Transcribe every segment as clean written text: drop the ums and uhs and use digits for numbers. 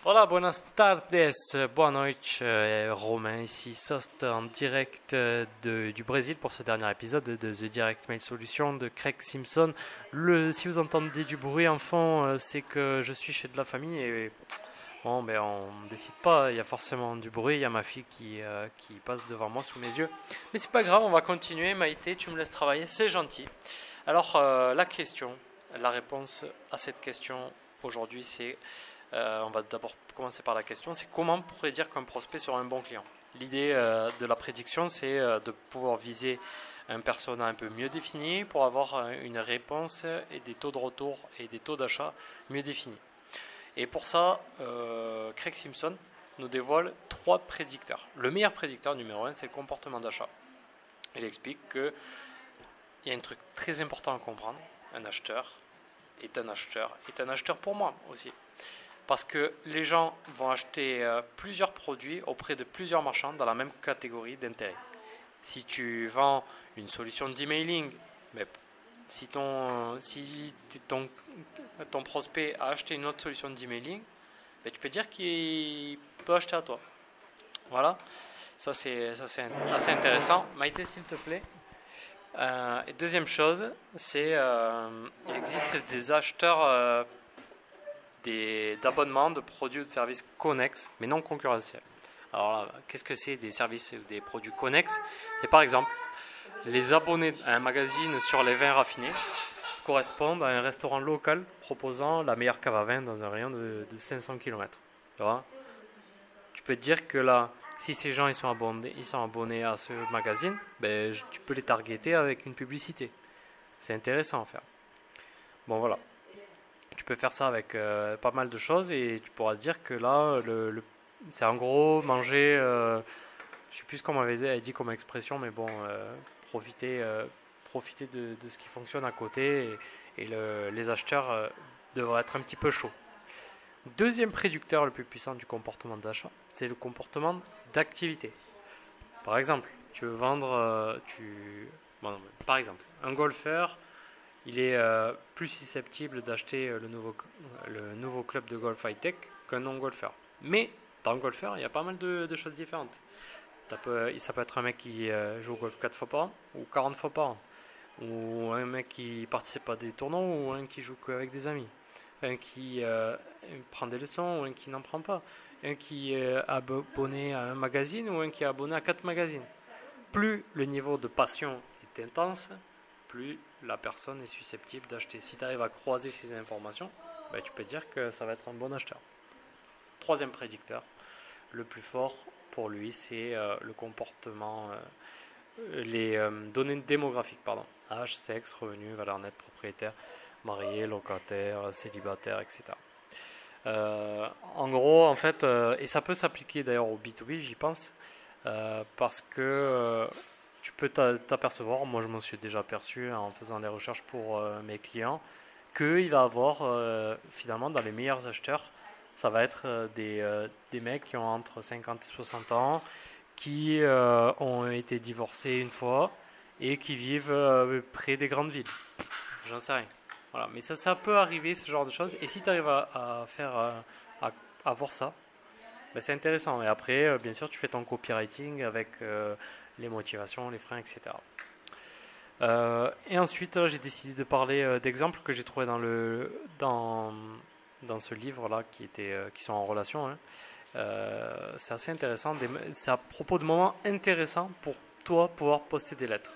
Hola, buenas tardes, boa noite, Romain ici, Sost en direct du Brésil pour ce dernier épisode de The Direct Mail Solution de Craig Simpson. Si vous entendez du bruit en fond, c'est que je suis chez de la famille et bon, ben on ne décide pas, il y a forcément du bruit, il y a ma fille qui passe devant moi sous mes yeux. Mais c'est pas grave, on va continuer. Maïté, tu me laisses travailler, c'est gentil. Alors, la réponse à cette question aujourd'hui, c'est on va d'abord commencer par la question, c'est comment on pourrait dire qu'un prospect sera un bon client. L'idée de la prédiction, c'est de pouvoir viser un persona un peu mieux défini pour avoir une réponse et des taux de retour et des taux d'achat mieux définis. Et pour ça, Craig Simpson nous dévoile trois prédicteurs. Le meilleur prédicteur numéro un, c'est le comportement d'achat. Il explique qu'il y a un truc très important à comprendre. Un acheteur est un acheteur pour moi aussi. Parce que les gens vont acheter plusieurs produits auprès de plusieurs marchands dans la même catégorie d'intérêt. Si tu vends une solution d'emailing, mais si ton prospect a acheté une autre solution d'emailing, ben tu peux dire qu'il peut acheter à toi. Voilà, ça c'est assez intéressant. Maïté, s'il te plaît. Et deuxième chose, c'est il existe des acheteurs d'abonnements de produits ou de services connexes, mais non concurrentiels. Alors, qu'est-ce que c'est des services ou des produits connexes? C'est par exemple les abonnés à un magazine sur les vins raffinés correspondent à un restaurant local proposant la meilleure cave à vin dans un rayon de 500 km. Tu peux te dire que là, si ces gens ils sont abonnés à ce magazine, ben, tu peux les targeter avec une publicité. C'est intéressant à faire. Bon, voilà. Tu peux faire ça avec pas mal de choses et tu pourras te dire que là, c'est en gros manger, je sais plus ce qu'on m'avait dit comme expression, mais bon, profiter, profiter de ce qui fonctionne à côté et les acheteurs devraient être un petit peu chauds. Deuxième prédicteur le plus puissant du comportement d'achat, c'est le comportement d'activité. Par exemple, tu veux vendre, bon, par exemple, un golfeur, il est plus susceptible d'acheter le nouveau club de golf high-tech qu'un non-golfeur. Mais dans le golfeur, il y a pas mal de choses différentes. Ça peut être un mec qui joue au golf 4 fois par an ou 40 fois par an. Ou un mec qui participe à des tournois ou un qui joue qu'avec des amis. Un qui prend des leçons ou un qui n'en prend pas. Un qui est abonné à un magazine ou un qui est abonné à 4 magazines. Plus le niveau de passion est intense, plus la personne est susceptible d'acheter. Si tu arrives à croiser ces informations, ben, tu peux dire que ça va être un bon acheteur. Troisième prédicteur, le plus fort pour lui, c'est le comportement, les données démographiques, pardon. Âge, sexe, revenu, valeur nette, propriétaire, marié, locataire, célibataire, etc. En gros, en fait, et ça peut s'appliquer d'ailleurs au B2B, j'y pense, parce que tu peux t'apercevoir, moi je m'en suis déjà aperçu en faisant les recherches pour mes clients, qu'il va avoir finalement dans les meilleurs acheteurs, ça va être des mecs qui ont entre 50 et 60 ans, qui ont été divorcés une fois et qui vivent près des grandes villes. J'en sais rien. Voilà. Mais ça peut arriver, ce genre de choses. Et si tu arrives à voir ça, ben c'est intéressant. Et après, bien sûr, tu fais ton copywriting avec les motivations, les freins, etc. Et ensuite, là, j'ai décidé de parler d'exemples que j'ai trouvés dans ce livre-là qui sont en relation. Hein. C'est assez intéressant. C'est à propos de moments intéressants pour toi pouvoir poster des lettres.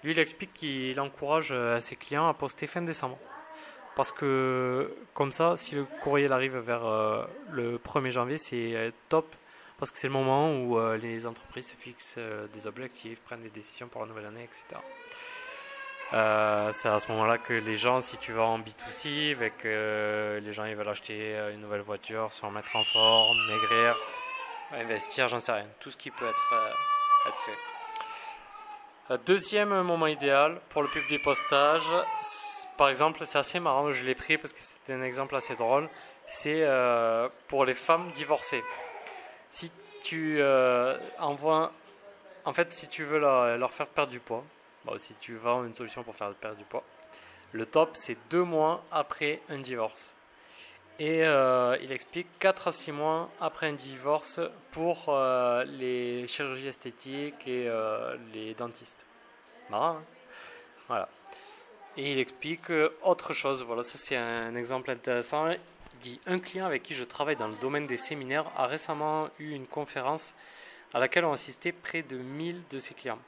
Lui, il explique qu'il encourage ses clients à poster fin décembre. Parce que, comme ça, si le courriel arrive vers le 1er janvier, c'est top. Parce que c'est le moment où les entreprises se fixent des objectifs, prennent des décisions pour la nouvelle année, etc. C'est à ce moment-là que les gens, si tu vas en B2C, avec les gens ils veulent acheter une nouvelle voiture, se remettre en forme, maigrir, investir, j'en sais rien. Tout ce qui peut être fait. Deuxième moment idéal pour le pub des postages, par exemple, c'est assez marrant, je l'ai pris parce que c'était un exemple assez drôle, c'est pour les femmes divorcées. Si tu envoies, en fait, si tu veux leur faire perdre du poids, bon, si tu vends une solution pour faire perdre du poids, le top c'est 2 mois après un divorce. Et il explique 4 à 6 mois après un divorce pour les chirurgies esthétiques et les dentistes. Marrant, hein. Voilà. Et il explique autre chose. Voilà, ça c'est un exemple intéressant. Il dit: un client avec qui je travaille dans le domaine des séminaires a récemment eu une conférence à laquelle ont assisté près de 1000 de ses clients.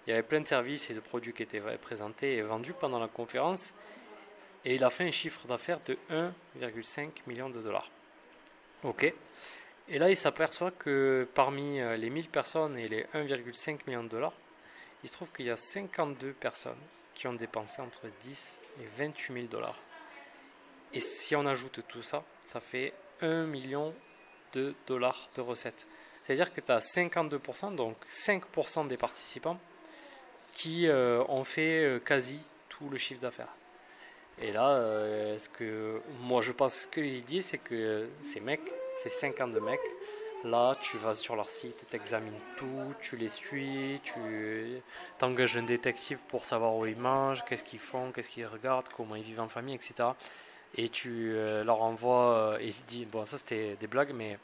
Il y avait plein de services et de produits qui étaient présentés et vendus pendant la conférence. Et il a fait un chiffre d'affaires de 1,5 million de dollars. Ok. Et là, il s'aperçoit que parmi les 1000 personnes et les 1,5 million de dollars, il se trouve qu'il y a 52 personnes qui ont dépensé entre 10 et 28 000 dollars. Et si on ajoute tout ça, ça fait 1 million de dollars de recettes. C'est-à-dire que tu as 52%, donc 5% des participants qui ont fait quasi tout le chiffre d'affaires. Et là, ce que moi je pense, ce qu'il dit, c'est que ces mecs, ces 52 mecs, là tu vas sur leur site, tu examines tout, tu les suis, tu t'engages un détective pour savoir où ils mangent, qu'est-ce qu'ils font, qu'est-ce qu'ils regardent, comment ils vivent en famille, etc. Et tu leur envoies, et il dit, bon ça c'était des blagues, mais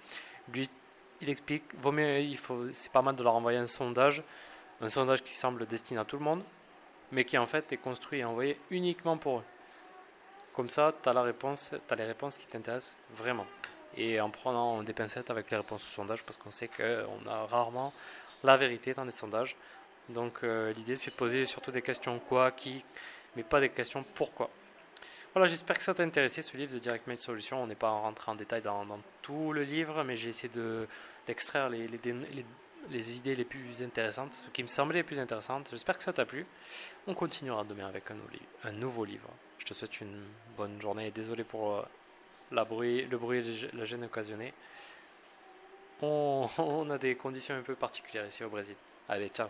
lui il explique, c'est pas mal de leur envoyer un sondage qui semble destiné à tout le monde, mais qui en fait est construit et envoyé uniquement pour eux. Comme ça, tu as les réponses qui t'intéressent vraiment. Et en prenant des pincettes avec les réponses au sondage, parce qu'on sait qu'on a rarement la vérité dans les sondages. Donc l'idée, c'est de poser surtout des questions quoi, qui, mais pas des questions pourquoi. Voilà, j'espère que ça t'a intéressé, ce livre de Direct Mail Solutions. On n'est pas rentré en détail dans tout le livre, mais j'ai essayé d'extraire les idées les plus intéressantes, ce qui me semblait les plus intéressantes. J'espère que ça t'a plu. On continuera demain avec un nouveau livre. Je te souhaite une bonne journée et désolé pour le bruit et la gêne occasionnée. On a des conditions un peu particulières ici au Brésil. Allez, ciao.